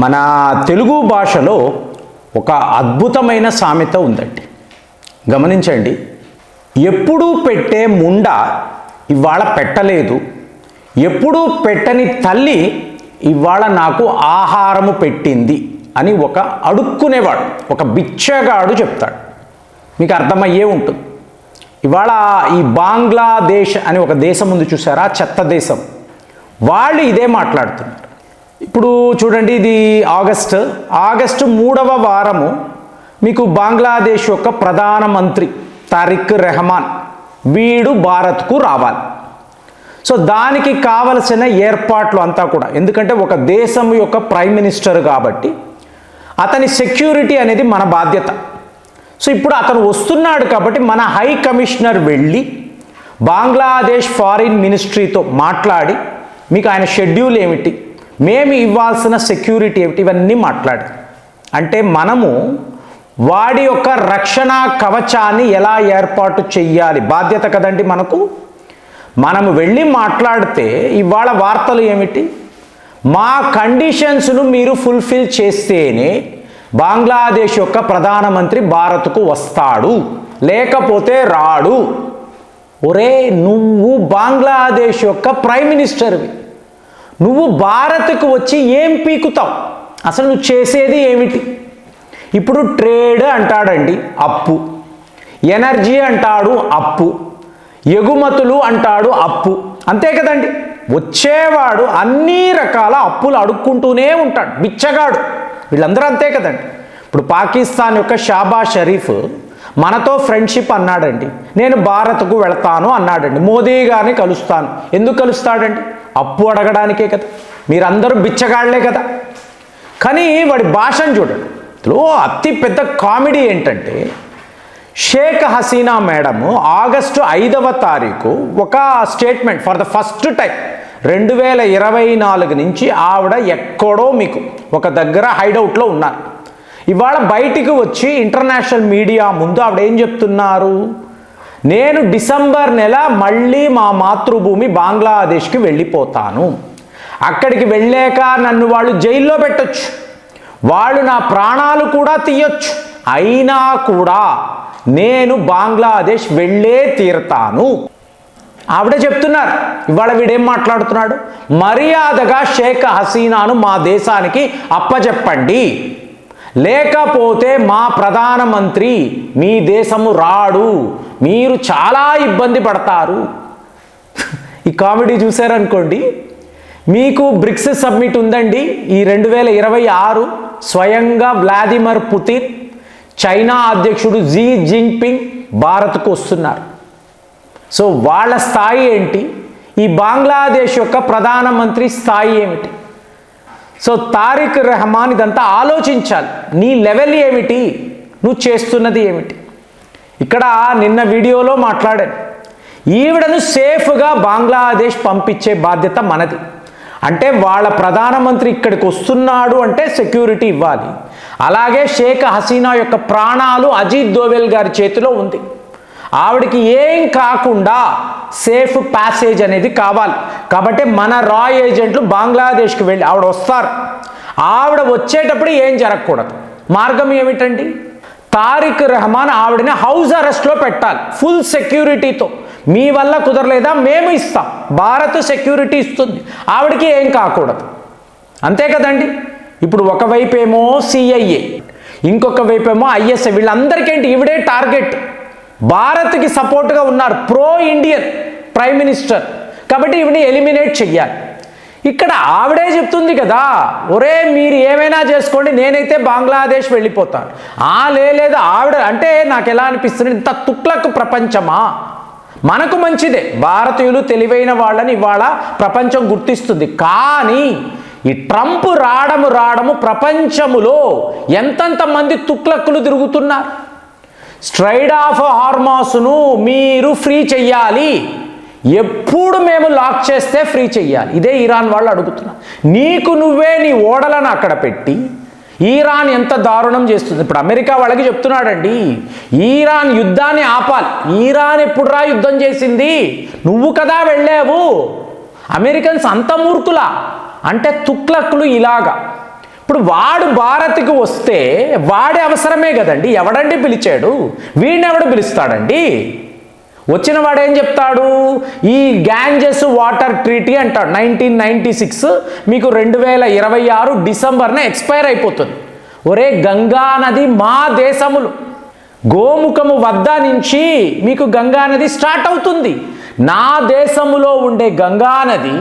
మన తెలుగు భాషలో ఒక అద్భుతమైన సామెత ఉందండి. గమనించండి. ఎప్పుడూ పెట్టే ముండ ఇవాళ పెట్టలేదు, ఎప్పుడూ పెట్టని తల్లి ఇవాళ నాకు ఆహారము పెట్టింది అని ఒక అడుక్కునేవాడు, ఒక బిచ్చగాడు చెప్తాడు. మీకు అర్థమయ్యే ఉంటుంది. ఇవాళ ఈ బంగ్లాదేశ్ అని ఒక దేశం ఉంది చూసారా, చెత్త దేశం, వాళ్ళు ఇదే మాట్లాడుతున్నారు. ఇప్పుడు చూడండి, ఇది ఆగస్టు 3వ వారము మీకు బంగ్లాదేశ్ యొక్క ప్రధానమంత్రి తారిక్ రెహమాన్ వీడు భారత్కు రావాలి. సో దానికి కావలసిన ఏర్పాట్లు అంతా కూడా, ఎందుకంటే ఒక దేశం యొక్క ప్రైమ్ మినిస్టర్ కాబట్టి అతని సెక్యూరిటీ అనేది మన బాధ్యత. సో ఇప్పుడు అతను వస్తున్నాడు కాబట్టి మన హై కమిషనర్ వెళ్ళి బంగ్లాదేశ్ ఫారిన్ మినిస్ట్రీతో మాట్లాడి మీకు ఆయన షెడ్యూల్ ఏమిటి, మేము ఇవ్వాల్సిన సెక్యూరిటీ ఏమిటి, ఇవన్నీ మాట్లాడి, అంటే మనము వాడి యొక్క రక్షణ కవచాన్ని ఎలా ఏర్పాటు చెయ్యాలి బాధ్యత కదండి మనకు. మనము వెళ్ళి మాట్లాడితే ఇవాళ వార్తలు ఏమిటి, మా కండిషన్స్ను మీరు ఫుల్ఫిల్ చేస్తేనే బంగ్లాదేశ్ యొక్క ప్రధానమంత్రి భారత్కు వస్తాడు, లేకపోతే రాడు. ఒరే, నువ్వు బంగ్లాదేశ్ యొక్క ప్రైమ్ మినిస్టర్వి, నువ్వు భారత్కు వచ్చి ఏం పీకుతావు? అసలు నువ్వు చేసేది ఏమిటి? ఇప్పుడు ట్రేడ్ అంటాడండి అప్పు, ఎనర్జీ అంటాడు అప్పు, ఎగుమతులు అంటాడు అప్పు, అంతే కదండి. వచ్చేవాడు అన్ని రకాల అప్పులు అడుక్కుంటూనే ఉంటాడు, బిచ్చగాడు. వీళ్ళందరూ అంతే కదండి. ఇప్పుడు పాకిస్తాన్ యొక్క షాబాజ్ షరీఫ్ మనతో ఫ్రెండ్షిప్ అన్నాడండి, నేను భారత్కు వెళ్తాను అన్నాడండి, మోదీ గారిని కలుస్తాను. ఎందుకు కలుస్తాడండి? అప్పు అడగడానికే కదా. మీరందరూ బిచ్చగాళ్లే కదా. కానీ వాడి భాషను చూడండి. అతి పెద్ద కామెడీ ఏంటంటే, షేక్ హసీనా మేడము ఆగస్టు 5వ తారీఖు ఒక statement for the first time 2024 నుంచి ఆవిడ ఎక్కడో మీకు ఒక దగ్గర హైడౌట్లో ఉన్నారు. ఇవాళ బయటికి వచ్చి ఇంటర్నేషనల్ మీడియా ముందు ఆవిడ ఏం చెప్తున్నారు, నేను డిసెంబర్ నెల మళ్ళీ మా మాతృభూమి బంగ్లాదేశ్కి వెళ్ళిపోతాను, అక్కడికి వెళ్ళాక నన్ను వాళ్ళు జైల్లో పెట్టొచ్చు, వాళ్ళు నా ప్రాణాలు కూడా తీయొచ్చు, అయినా కూడా నేను బంగ్లాదేశ్ వెళ్ళే తీరుతాను ఆవిడ చెప్తున్నారు. ఇవాళ వీడేం మాట్లాడుతున్నాడు, మర్యాదగా షేక్ హసీనాను మా దేశానికి అప్పచెప్పండి, లేకపోతే మా ప్రధానమంత్రి మీ దేశము రాడు, మీరు చాలా ఇబ్బంది పడతారు. ఈ కామెడీ చూశారనుకోండి, మీకు బ్రిక్స్ సమ్మిట్ ఉందండి ఈ 2026. స్వయంగా వ్లాదిమిర్ పుతిన్, చైనా అధ్యక్షుడు జీ జిన్పింగ్ భారత్కు వస్తున్నారు. సో వాళ్ళ స్థాయి ఏంటి, ఈ బంగ్లాదేశ్ యొక్క ప్రధానమంత్రి స్థాయి ఏమిటి? సో తారిక్ రెహమాన్ ఇదంతా ఆలోచించాలి. నీ లెవెల్ ఏమిటి, నువ్వు చేస్తున్నది ఏమిటి? ఇక్కడ నిన్న వీడియోలో మాట్లాడాను, ఈవిడను సేఫ్గా బంగ్లాదేశ్ పంపించే బాధ్యత మనది. అంటే వాళ్ళ ప్రధానమంత్రి ఇక్కడికి వస్తున్నాడు అంటే సెక్యూరిటీ ఇవ్వాలి. అలాగే షేక్ హసీనా యొక్క ప్రాణాలు అజిత్ దోవెల్ గారి చేతిలో ఉంది. ఆవిడకి ఏం కాకుండా సేఫ్ ప్యాసేజ్ అనేది కావాలి. కాబట్టి మన రా ఏజెంట్లు బంగ్లాదేశ్కి వెళ్ళి ఆవిడ వస్తారు. ఆవిడ వచ్చేటప్పుడు ఏం జరగకూడదు. మార్గం ఏమిటండి, తారిక్ రెహమాన్ ఆవిడని హౌస్ అరెస్ట్లో పెట్టాలి ఫుల్ సెక్యూరిటీతో. మీ వల్ల కుదరలేదా, మేము ఇస్తాం, భారత్ సెక్యూరిటీ ఇస్తుంది, ఆవిడకి ఏం కాకూడదు, అంతే కదండి. ఇప్పుడు ఒకవైపు ఏమో సిఐఏ, ఇంకొక వైపు ఏమో ఐఎస్ఐ, వీళ్ళందరికేంటి ఈవిడే టార్గెట్. భారత్కి సపోర్ట్గా ఉన్నారు, ప్రో ఇండియన్ ప్రైమ్ మినిస్టర్, కాబట్టి ఈవిని ఎలిమినేట్ చెయ్యాలి. ఇక్కడ ఆవిడే చెప్తుంది కదా, ఒరే మీరు ఏమైనా చేసుకోండి, నేనైతే బంగ్లాదేశ్ వెళ్ళిపోతాను. లేదు ఆవిడ అంటే నాకు ఎలా అనిపిస్తుంది, ఇంత తుక్లక్ ప్రపంచమా? మనకు మంచిదే, భారతీయులు తెలివైన వాళ్ళని ఇవాళ ప్రపంచం గుర్తిస్తుంది. కానీ ఈ ట్రంప్ రావడము ప్రపంచములో ఎంతంత మంది తుక్లక్కులు తిరుగుతున్నారు. స్ట్రైట్ ఆఫ్ హార్మోస్ను మీరు ఫ్రీ చెయ్యాలి, ఎప్పుడు మేము లాక్ చేస్తే ఫ్రీ చెయ్యాలి. ఇదే ఇరాన్ వాళ్ళు అడుగుతున్నారు. నీకు నువ్వే నీ ఓడలను అక్కడ పెట్టి ఈరాన్ ఎంత దారుణం చేస్తుంది. ఇప్పుడు అమెరికా వాళ్ళకి చెప్తున్నాడండి, ఈరాన్ యుద్ధాన్ని ఆపాలి. ఈరాన్ ఎప్పుడురా యుద్ధం చేసింది, నువ్వు కదా వెళ్ళావు. అమెరికన్స్ అంత మూర్ఖులా అంటే తుక్లక్కులు ఇలాగా ఇప్పుడు వాడు భారత్కి వస్తే వాడి అవసరమే కదండి, ఎవడండి పిలిచాడు? వీడిని ఎవడు పిలుస్తాడండి? వచ్చిన వాడు ఏం చెప్తాడు? ఈ గ్యాంజెస్ వాటర్ ట్రీటీ అంటాడు. 1996 మీకు 2026 డిసెంబర్న ఎక్స్పైర్ అయిపోతుంది. ఒరే గంగా నది మా దేశములు, గోముఖము వద్ద నుంచి మీకు గంగా నది స్టార్ట్ అవుతుంది. నా దేశములో ఉండే గంగా నది,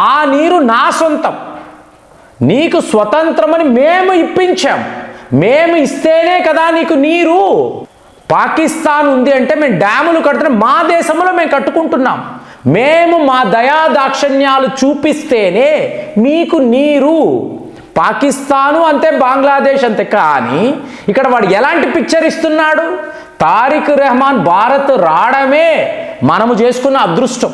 ఆ నీరు నా సొంతం. నీకు స్వతంత్రమని మేము ఇప్పించాం, మేము ఇస్తేనే కదా నీకు నీరు. పాకిస్తాన్ ఉంది అంటే మేము డ్యాములు కడుతున్నాం, మా దేశంలో మేము కట్టుకుంటున్నాం. మేము మా దయా దాక్షిణ్యాలు చూపిస్తేనే మీకు నీరు. పాకిస్తాను అంతే, బంగ్లాదేశ్ అంతే. కానీ ఇక్కడ వాడు ఎలాంటి పిక్చర్ ఇస్తున్నాడు? తారిక్ రెహమాన్ భారత్ రావడమే మనము చేసుకున్న అదృష్టం.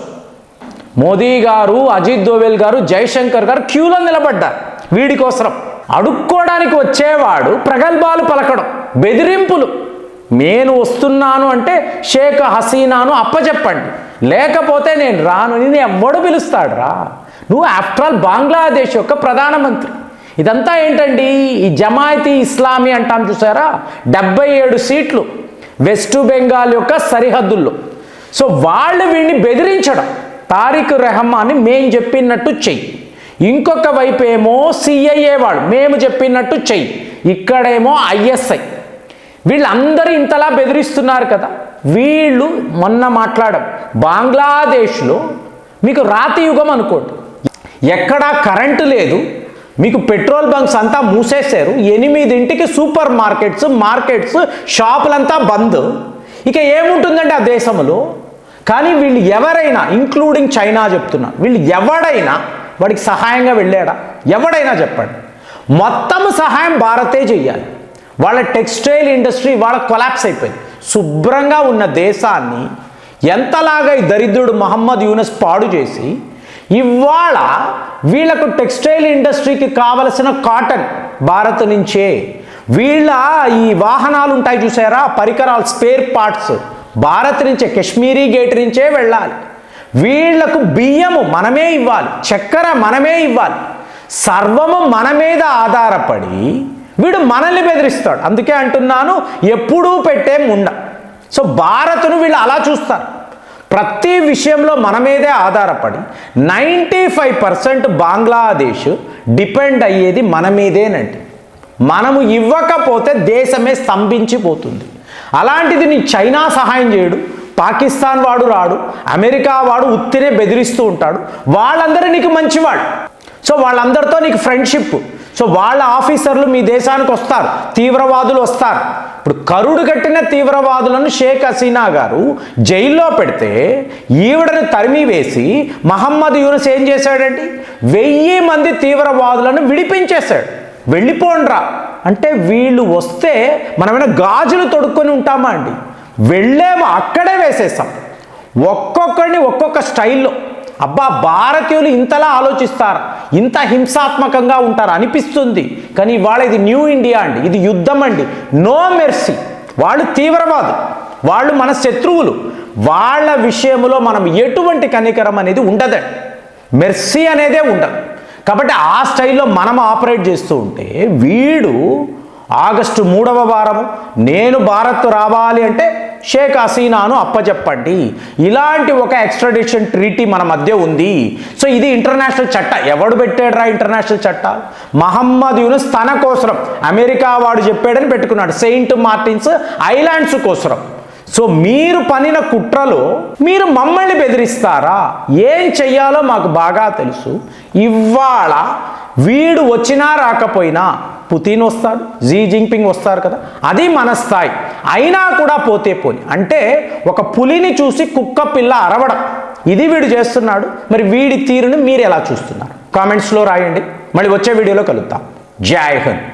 మోదీ గారు, అజిత్ దోవెల్ గారు, జయశంకర్ గారు క్యూలో నిలబడ్డారు వీడి కోసం. అడుక్కోవడానికి వచ్చేవాడు ప్రగల్భాలు పలకడం, బెదిరింపులు. నేను వస్తున్నాను అంటే షేక్ హసీనాను అప్పచెప్పండి, లేకపోతే నేను రాను. నేను ఎవడు పిలుస్తాడు రా? నువ్వు ఆఫ్టర్ ఆల్ బంగ్లాదేశ్ యొక్క ప్రధానమంత్రి. ఇదంతా ఏంటండి? ఈ జమాయతీ ఇస్లామీ అంటాం చూసారా, 77 సీట్లు వెస్ట్ బెంగాల్ యొక్క సరిహద్దుల్లో. సో వాళ్ళు వీడిని బెదిరించడం, తారిక్ రెహమాన్ని మేము చెప్పినట్టు చెయ్యి. ఇంకొక వైపు ఏమో సిఐఏ వాళ్ళు మేము చెప్పినట్టు చెయ్యి. ఇక్కడేమో ఐఎస్ఐ. వీళ్ళందరూ ఇంతలా బెదిరిస్తున్నారు కదా. వీళ్ళు మొన్న మాట్లాడడం, బంగ్లాదేశ్లో మీకు రాతి యుగం అనుకోండి, ఎక్కడా కరెంటు లేదు, మీకు పెట్రోల్ బంక్స్ అంతా మూసేశారు, 8ంటికి సూపర్ మార్కెట్స్ షాపులంతా బంద్. ఇక ఏముంటుందండి ఆ దేశంలో? కానీ వీళ్ళు ఎవరైనా, ఇంక్లూడింగ్ చైనా చెప్తున్నారు, వీళ్ళు ఎవడైనా వాడికి సహాయంగా వెళ్ళాడా? ఎవడైనా చెప్పండి. మొత్తం సహాయం భారతే చెయ్యాలి. వాళ్ళ టెక్స్టైల్ ఇండస్ట్రీ వాళ్ళ కొలాప్స్ అయిపోయింది. శుభ్రంగా ఉన్న దేశాన్ని ఎంతలాగా ఈ దరిద్రుడు మహమ్మద్ యూనస్ పాడు చేసి, ఇవాళ వీళ్ళకు టెక్స్టైల్ ఇండస్ట్రీకి కావలసిన కాటన్ భారత్ నుంచే, వీళ్ళ ఈ వాహనాలు ఉంటాయి చూసారా, పరికరాలు, స్పేర్ పార్ట్స్ భారత్ నుంచే, కాశ్మీరీ గేట్ నుంచే వెళ్ళాలి. వీళ్లకు బియ్యము మనమే ఇవ్వాలి, చక్కెర మనమే ఇవ్వాలి, సర్వము మన మీద ఆధారపడి వీడు మనల్ని బెదిరిస్తాడు. అందుకే అంటున్నాను, ఎప్పుడూ పెట్టే ముండ. సో భారత్ను వీళ్ళు అలా చూస్తారు, ప్రతి విషయంలో మన మీదే ఆధారపడి. 95% బంగ్లాదేశ్ డిపెండ్ అయ్యేది మన మీదేనండి. మనము ఇవ్వకపోతే దేశమే స్తంభించిపోతుంది. అలాంటిది నీ చైనా సహాయం చేయడు, పాకిస్తాన్ వాడు రాడు, అమెరికా వాడు ఉత్తినే బెదిరిస్తూ ఉంటాడు. వాళ్ళందరూ నీకు మంచివాడు. సో వాళ్ళందరితో నీకు ఫ్రెండ్షిప్. సో వాళ్ళ ఆఫీసర్లు మీ దేశానికి వస్తారు, తీవ్రవాదులు వస్తారు. ఇప్పుడు కరుడు కట్టిన తీవ్రవాదులను షేక్ హసీనా గారు జైల్లో పెడితే ఈవిడను తరిమి వేసి మహమ్మద్ యూనస్ ఏం చేశాడండి? 1000 మంది తీవ్రవాదులను విడిపించేశాడు. వెళ్ళిపోండ్రా అంటే వీళ్ళు వస్తే మనమైనా గాజులు తొడుక్కొని ఉంటామా అండి? వెళ్ళేమో అక్కడే వేసేస్తాం, ఒక్కొక్కడిని ఒక్కొక్క స్టైల్లో. అబ్బా, భారతీయులు ఇంతలా ఆలోచిస్తారు, ఇంత హింసాత్మకంగా ఉంటారు అనిపిస్తుంది. కానీ ఇవాళ ఇది న్యూ ఇండియా అండి, ఇది యుద్ధం అండి. No mercy. వాళ్ళు తీవ్రవాదులు, వాళ్ళు మన శత్రువులు. వాళ్ళ విషయంలో మనం ఎటువంటి కనికరం అనేది ఉండదండి, మెర్సీ అనేదే ఉండదు. కాబట్టి ఆ స్టైల్లో మనం ఆపరేట్ చేస్తూ ఉంటే వీడు ఆగస్టు 3వ వారము నేను భారత్ రావాలి అంటే షేక్ హసీనాను అప్పచెప్పండి. ఇలాంటి ఒక ఎక్స్ట్రాడిషన్ ట్రీటీ మన మధ్య ఉంది. సో ఇది ఇంటర్నేషనల్ చట్ట. ఎవడు పెట్టాడురా ఇంటర్నేషనల్ చట్టాలు? మహమ్మద్ యూనస్ తన కోసరం, అమెరికా వాడు చెప్పాడని పెట్టుకున్నాడు, సెయింట్ మార్టిన్స్ ఐలాండ్స్ కోసరం. సో మీరు పనిన కుట్రలో మీరు మమ్మల్ని బెదిరిస్తారా? ఏం చెయ్యాలో మాకు బాగా తెలుసు. ఇవాళ వీడు వచ్చినా రాకపోయినా పుతిన్ వస్తాడు, జీ జింగ్పింగ్ వస్తారు కదా, అది మన స్థాయి. అయినా కూడా పోతే పోని అంటే ఒక పులిని చూసి కుక్క పిల్ల అరవడం, ఇది వీడు చేస్తున్నాడు. మరి వీడి తీరుని మీరు ఎలా చూస్తున్నారు? కామెంట్స్లో రాయండి. మళ్ళీ వచ్చే వీడియోలో కలుద్దాం. జై హింద్.